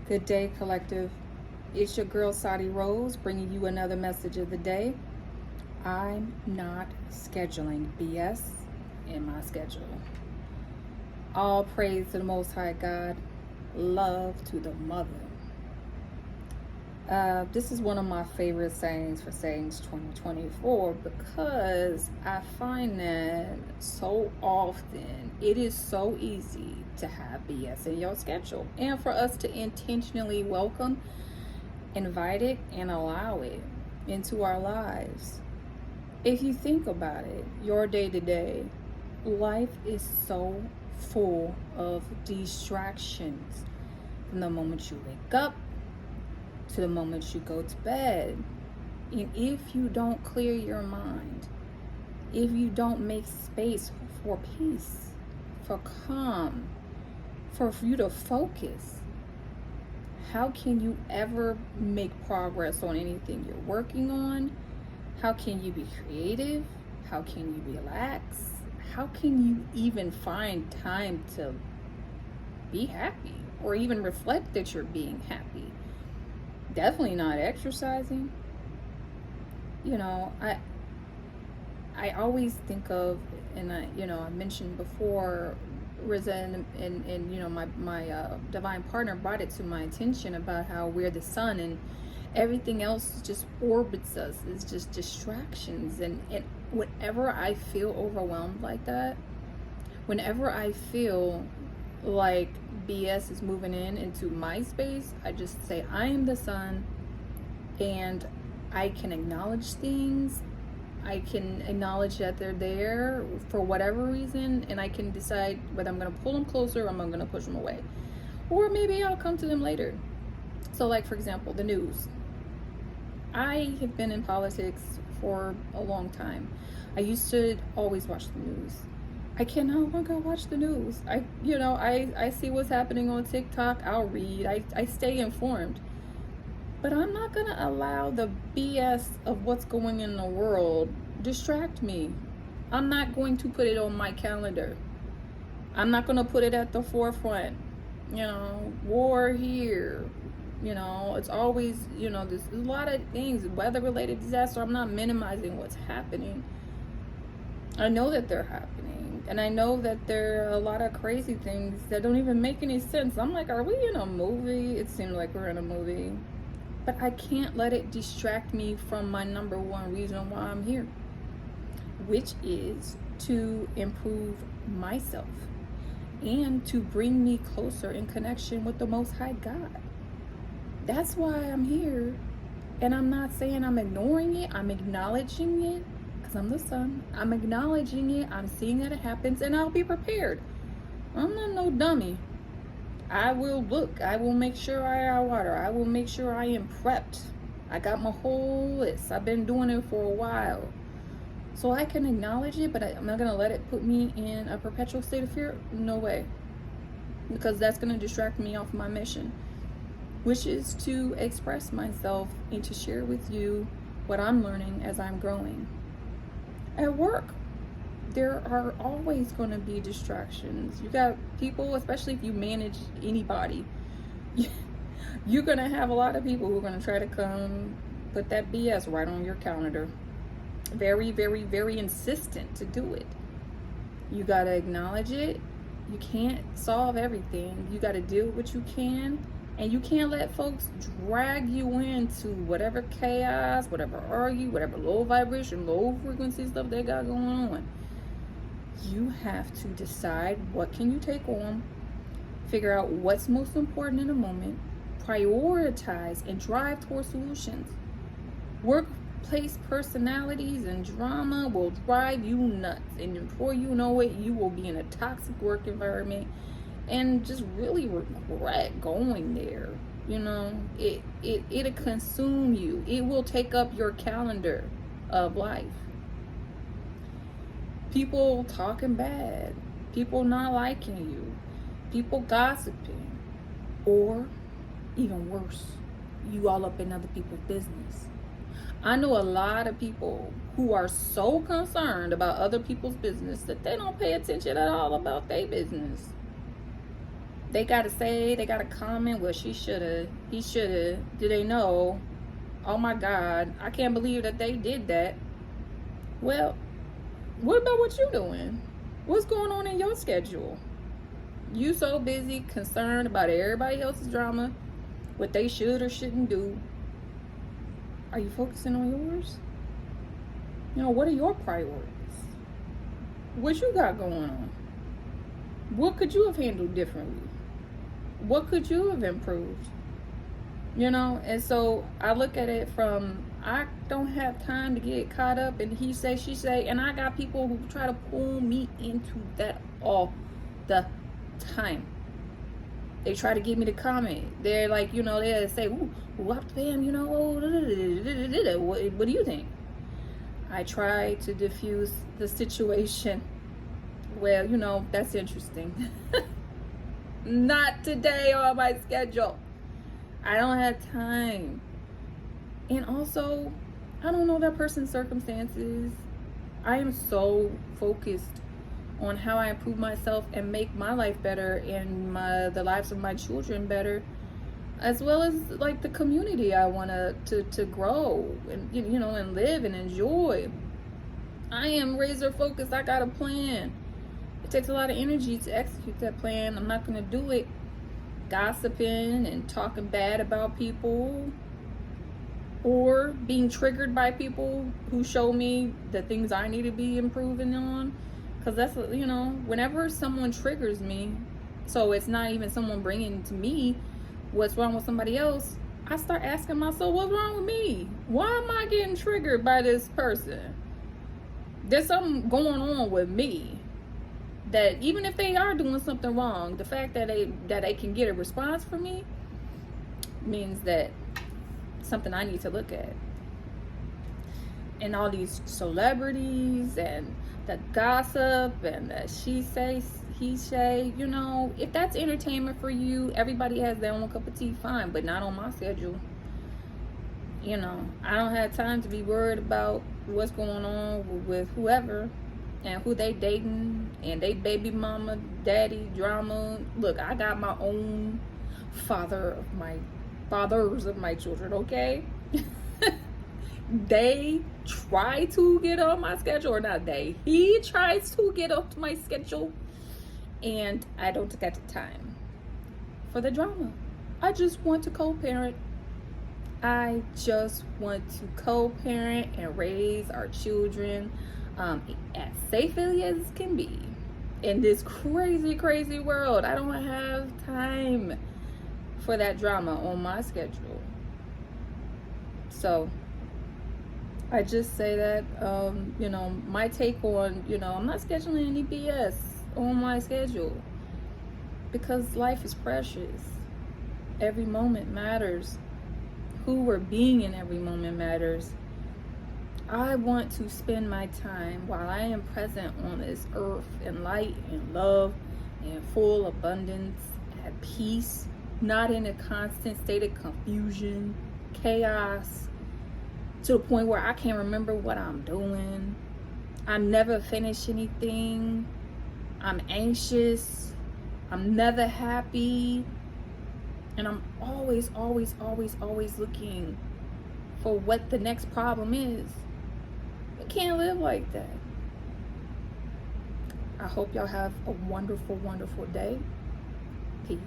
Good day, collective. It's your girl, Sadi Rose, bringing you another message of the day. I'm not scheduling BS in my schedule. All praise to the Most High God. Love to the Mother. This is one of my favorite sayings for Sayings 2024 because I find that so often it is so easy to have BS in your schedule and for us to intentionally welcome, invite it, and allow it into our lives. If you think about it, your day to day, life is so full of distractions from the moment you wake up to the moment you go to bed. And if you don't clear your mind, if you don't make space for peace, for calm, for you to focus, how can you ever make progress on anything you're working on? How can you be creative? How can you relax? How can you even find time to be happy or even reflect that you're being happy? Definitely not exercising. I always think of, and I mentioned before, Riza and my divine partner brought it to my attention about how we're the sun and everything else just orbits us. It's just distractions. And whenever I feel overwhelmed like that, whenever I feel like BS is moving into my space, I just say, I am the sun, and I can acknowledge things. I can acknowledge that they're there for whatever reason, and I can decide whether I'm going to pull them closer or I'm going to push them away. Or maybe I'll come to them later. So, like, for example, the news. I have been in politics for a long time. I used to always watch the news. I can no longer watch the news. I see what's happening on TikTok. I'll read. I stay informed. But I'm not going to allow the BS of what's going in the world distract me. I'm not going to put it on my calendar. I'm not going to put it at the forefront. War here. It's always, there's a lot of things, weather-related disaster. I'm not minimizing what's happening. I know that they're happening. And I know that there are a lot of crazy things that don't even make any sense. I'm like, are we in a movie? It seems like we're in a movie. But I can't let it distract me from my number one reason why I'm here, which is to improve myself and to bring me closer in connection with the Most High God. That's why I'm here. And I'm not saying I'm ignoring it. I'm acknowledging it because I'm the sun. I'm acknowledging it. I'm seeing that it happens, and I'll be prepared. I'm not no dummy. I will look. I will make sure I have water. I will make sure I am prepped. I got my whole list. I've been doing it for a while. So I can acknowledge it, but I'm not going to let it put me in a perpetual state of fear. No way. Because that's going to distract me off my mission, which is to express myself and to share with you what I'm learning as I'm growing. At work, there are always going to be distractions. You got people, especially if you manage anybody, you're going to have a lot of people who are going to try to come put that BS right on your calendar. Very, very, very insistent to do it. You got to acknowledge it. You can't solve everything. You got to deal with what you can. And you can't let folks drag you into whatever chaos, whatever whatever low vibration, low frequency stuff they got going on. You have to decide what can you take on, figure out what's most important in a moment, prioritize, and drive toward solutions. Workplace personalities and drama will drive you nuts. And before you know it, you will be in a toxic work environment and just really regret going there. It'll consume you. It will take up your calendar of life. People talking bad, people not liking you, people gossiping, or even worse, you all up in other people's business. I know a lot of people who are so concerned about other people's business that they don't pay attention at all about their business. they gotta say, they gotta comment, well, she shoulda, he shoulda, do they know? Oh my God, I can't believe that they did that. Well, what about what you doing? What's going on in your schedule? You so busy concerned about everybody else's drama, what they should or shouldn't do. Are you focusing on yours? You know, what are your priorities? What you got going on? What could you have handled differently? What could you have improved? You know, and so I look at it from, I don't have time to get caught up in he say, she say, and I got people who try to pull me into that all the time. They try to get me to comment. They're like, you know, they say, ooh, what fam, you know, what do you think? I try to diffuse the situation. Well, you know, that's interesting. Not today on my schedule. I don't have time. And also, I don't know that person's circumstances. I am so focused on how I improve myself and make my life better and the lives of my children better, as well as like the community I want to grow and, you know, and live and enjoy. I am razor focused. I got a plan. It takes a lot of energy to execute that plan. I'm not going to do it gossiping and talking bad about people or being triggered by people who show me the things I need to be improving on. Because that's, you know, whenever someone triggers me, so it's not even someone bringing to me what's wrong with somebody else, I start asking myself, what's wrong with me? Why am I getting triggered by this person? There's something going on with me that even if they are doing something wrong, the fact that they can get a response from me means that something I need to look at. And all these celebrities and the gossip and the she say, he say, you know, if that's entertainment for you, everybody has their own cup of tea, fine, but not on my schedule. You know, I don't have time to be worried about what's going on with whoever and who they dating and they baby mama, daddy drama. Look, I got my own fathers of my children, okay? They try to get on my schedule, or not they. He tries to get onto my schedule, and I don't get the time for the drama. I just want to co-parent. I just want to co-parent and raise our children as safely as can be in this crazy, crazy world. I don't have time for that drama on my schedule. So I just say that, you know, my take on, you know, I'm not scheduling any BS on my schedule because life is precious. Every moment matters. Who we're being in every moment matters. I want to spend my time while I am present on this earth in light and love and full abundance, at peace, not in a constant state of confusion, chaos, to the point where I can't remember what I'm doing. I'm never finished anything. I'm anxious. I'm never happy. And I'm always looking for what the next problem is. We can't live like that. I hope y'all have a wonderful, wonderful day. Peace.